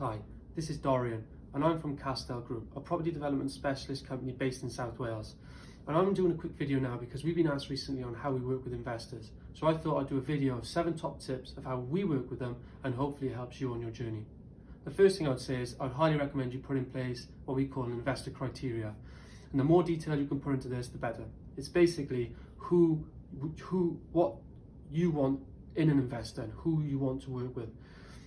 Hi, this is Dorian and I'm from Castell Group, a property development specialist company based in South Wales. And I'm doing a quick video now because we've been asked recently on how we work with investors. So I thought I'd do a video of 7 top tips of how we work with them and hopefully it helps you on your journey. The first thing I would say is I'd highly recommend you put in place what we call an investor criteria. And the more detail you can put into this, the better. It's basically what you want in an investor and who you want to work with.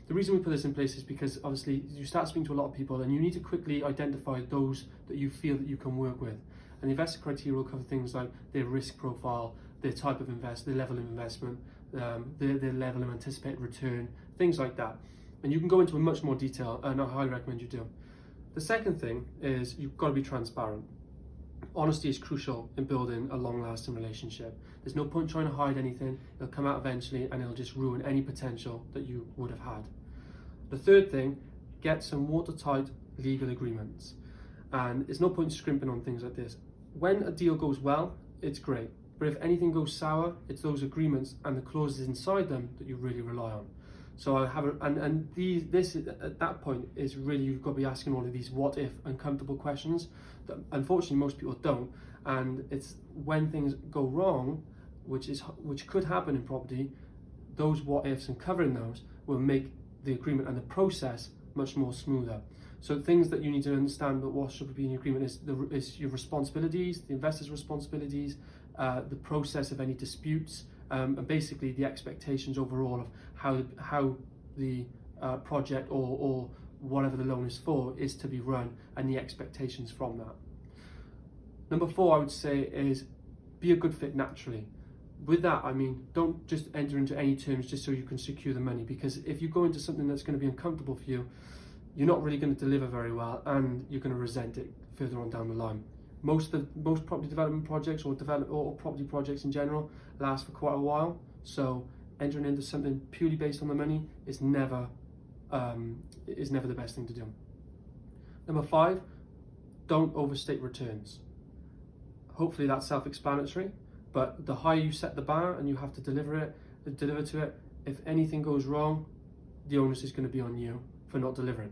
The reason we put this in place is because obviously you start speaking to a lot of people and you need to quickly identify those that you feel that you can work with. And the investor criteria will cover things like their risk profile, their type of their level of investment, their level of anticipated return, things like that. And you can go into much more detail and I highly recommend you do. The second thing is you've got to be transparent. Honesty is crucial in building a long-lasting relationship. There's no point trying to hide anything. It'll come out eventually and it'll just ruin any potential that you would have had. The third thing, get some watertight legal agreements. And there's no point scrimping on things like this. When a deal goes well, it's great. But if anything goes sour, it's those agreements and the clauses inside them that you really rely on. So I have this at that point is really, you've got to be asking all of these what if uncomfortable questions that unfortunately most people don't. And it's when things go wrong, which could happen in property, those what ifs and covering those will make the agreement and the process much more smoother. So things that you need to understand that what should be in the agreement is your responsibilities, the investor's responsibilities, the process of any disputes, and basically the expectations overall of how the project or whatever the loan is for is to be run and the expectations from that. Number 4, I would say, is be a good fit naturally. With that, I mean, don't just enter into any terms just so you can secure the money, because if you go into something that's going to be uncomfortable for you, you're not really going to deliver very well and you're going to resent it further on down the line. Most property development projects or property projects in general last for quite a while, so entering into something purely based on the money is never the best thing to do. Number 5, don't overstate returns. Hopefully that's self-explanatory, but the higher you set the bar and you have to deliver to it, if anything goes wrong, the onus is going to be on you for not delivering.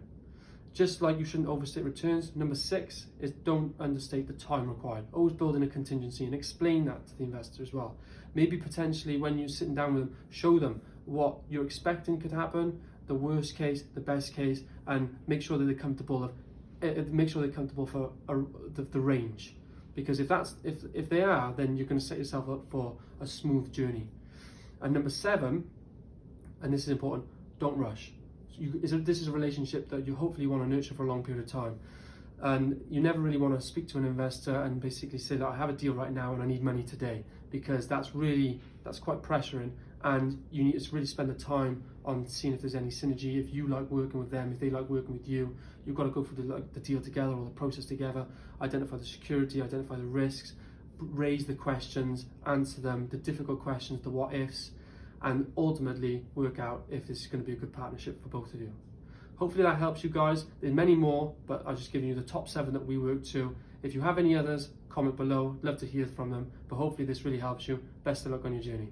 Just like you shouldn't overstate returns, number 6 is don't understate the time required. Always build in a contingency and explain that to the investor as well. Maybe potentially when you're sitting down with them, show them what you're expecting could happen, the worst case, the best case, and make sure that they're comfortable for the range. Because if they are, then you're going to set yourself up for a smooth journey. And number 7, and this is important, don't rush. This is a relationship that you hopefully want to nurture for a long period of time, and you never really want to speak to an investor and basically say that I have a deal right now and I need money today, because that's quite pressuring, and you need to really spend the time on seeing if there's any synergy, if you like working with them, if they like working with you. You've got to go through the deal together or the process together, identify the security, identify the risks, raise the questions, answer them, the difficult questions, the what ifs, and ultimately work out if this is going to be a good partnership for both of you. Hopefully that helps you guys. There's many more, but I've just given you the top 7 that we work to. If you have any others, comment below. Love to hear from them, but hopefully this really helps you. Best of luck on your journey.